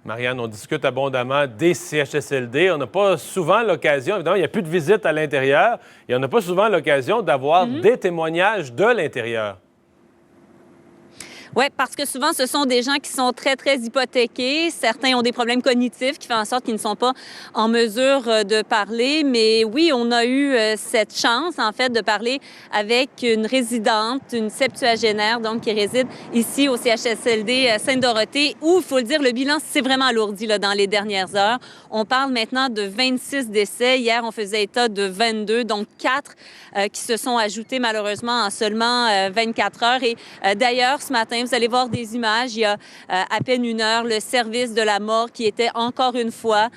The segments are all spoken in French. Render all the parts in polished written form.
Marianne, on discute abondamment des CHSLD. On n'a pas souvent l'occasion, évidemment, il n'y a plus de visites à l'intérieur, et on n'a pas souvent l'occasion d'avoir des témoignages de l'intérieur. Oui, parce que souvent, ce sont des gens qui sont très, très hypothéqués. Certains ont des problèmes cognitifs qui font en sorte qu'ils ne sont pas en mesure de parler. Mais oui, on a eu cette chance, en fait, de parler avec une résidente, une septuagénaire, donc, qui réside ici au CHSLD Sainte-Dorothée, où, il faut le dire, le bilan s'est vraiment alourdi là, dans les dernières heures. On parle maintenant de 26 décès. Hier, on faisait état de 22, donc 4 qui se sont ajoutés, malheureusement, en seulement 24 heures. Et d'ailleurs, ce matin, vous allez voir des images. Il y a à peine une heure, le service de la mort qui était encore une fois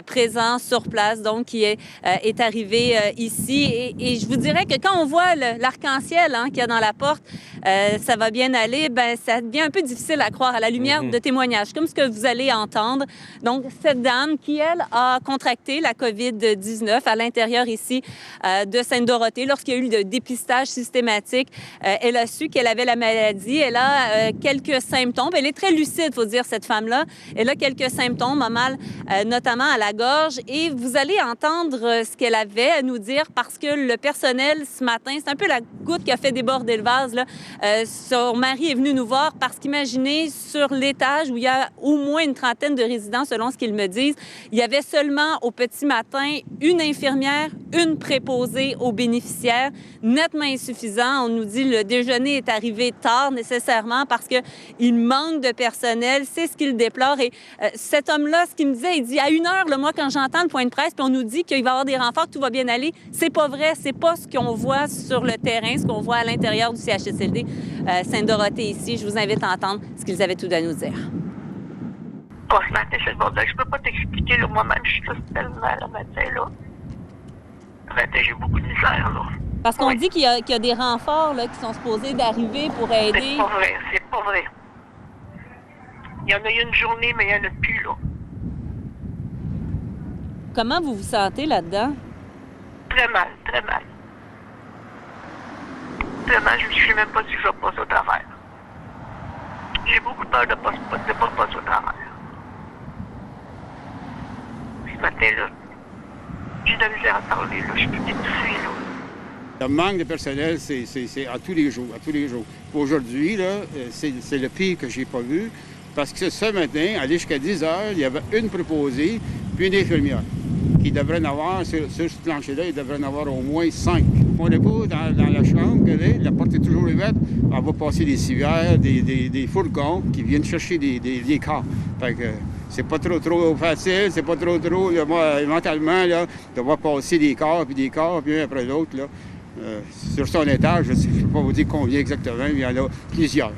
présent sur place, donc qui est arrivé ici. Et je vous dirais que quand on voit l'arc-en-ciel qu'il y a dans la porte, ça va bien aller, bien, ça devient un peu difficile à croire à la lumière de témoignages, comme ce que vous allez entendre. Donc, cette dame qui, elle, a contracté la COVID-19 à l'intérieur ici de Sainte-Dorothée, lorsqu'il y a eu le dépistage systématique, elle a su qu'elle avait la maladie. Elle a quelques symptômes. Elle est très lucide, il faut dire, cette femme-là. Elle a quelques symptômes, a mal notamment à la gorge. Et vous allez entendre ce qu'elle avait à nous dire parce que le personnel, ce matin, c'est un peu la goutte qui a fait déborder le vase, là. Son mari est venu nous voir parce qu'imaginez, sur l'étage où il y a au moins une trentaine de résidents, selon ce qu'ils me disent, il y avait seulement au petit matin une infirmière, une préposée aux bénéficiaires, nettement insuffisant. On nous dit le déjeuner est arrivé tard nécessairement parce qu'il manque de personnel. C'est ce qu'il déplore. Et cet homme-là, ce qu'il me disait, il dit à 1h, là, moi, quand j'entends le point de presse, puis on nous dit qu'il va y avoir des renforts, que tout va bien aller, c'est pas vrai. C'est pas ce qu'on voit sur le terrain, ce qu'on voit à l'intérieur du CHSLD Sainte-Dorothée ici. Je vous invite à entendre ce qu'ils avaient tout à nous dire. Bon, ce matin, je peux pas t'expliquer, là, moi-même, je suis juste tellement le matin, là. Le matin, j'ai beaucoup de misère, là. Parce qu'on dit qu'il y a des renforts là, qui sont supposés d'arriver pour aider. C'est pas vrai, c'est pas vrai. Il y en a eu une journée, mais il n'y en a plus, là. Comment vous vous sentez là-dedans? Très mal, très mal. Très mal, je ne sais même pas si je vais passer au travers. J'ai beaucoup peur de ne pas passer au travers. Ce matin, là, j'ai de la misère à parler, là. Je suis plus étouffée, là. Le manque de personnel, c'est à tous les jours, à tous les jours. Aujourd'hui, là, c'est le pire que j'ai pas vu, parce que ce matin, aller jusqu'à 10 heures, il y avait une préposée, puis une infirmière, qui devrait en avoir, sur ce plancher-là, il devrait en avoir au moins 5. On n'est pas dans la chambre, la porte est toujours ouverte, on va passer des civières, des fourgons qui viennent chercher des corps. Fait que c'est pas trop facile, c'est pas trop, moi, mentalement, là, de voir passer des corps, puis un après l'autre, là. Sur son étage, je ne peux pas vous dire combien exactement, mais il y en a plusieurs.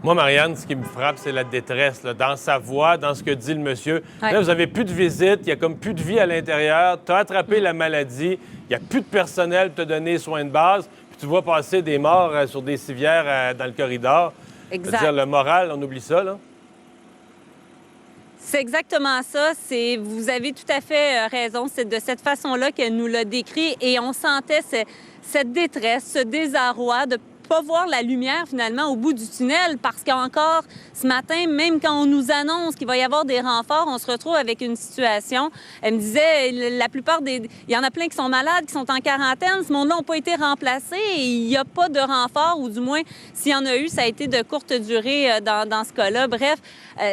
Moi, Marianne, ce qui me frappe, c'est la détresse, là, dans sa voix, dans ce que dit le monsieur. Ouais. Là, vous n'avez plus de visite, il n'y a comme plus de vie à l'intérieur, tu as attrapé la maladie, il n'y a plus de personnel pour te donner soins de base, puis tu vois passer des morts sur des civières dans le corridor. Exact. C'est-à-dire, le moral, on oublie ça, là. C'est exactement ça. Vous avez tout à fait raison. C'est de cette façon-là qu'elle nous l'a décrit et on sentait cette détresse, ce désarroi de pas voir la lumière finalement au bout du tunnel parce qu'encore ce matin, même quand on nous annonce qu'il va y avoir des renforts, on se retrouve avec une situation. Elle me disait, la plupart il y en a plein qui sont malades, qui sont en quarantaine. Ce monde-là n'a pas été remplacé et il n'y a pas de renfort ou du moins, s'il y en a eu, ça a été de courte durée dans ce cas-là. Bref,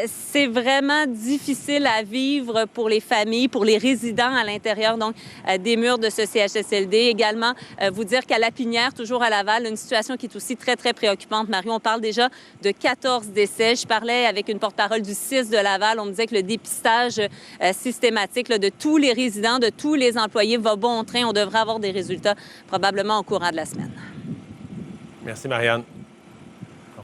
c'est vraiment difficile à vivre pour les familles, pour les résidents à l'intérieur donc des murs de ce CHSLD. Également, vous dire qu'à Lapinière, toujours à Laval, une situation qui est aussi très, très préoccupante. Mario, on parle déjà de 14 décès. Je parlais avec une porte-parole du CIS de Laval. On me disait que le dépistage systématique là, de tous les résidents, de tous les employés va bon train. On devrait avoir des résultats probablement au courant de la semaine. Merci, Marianne.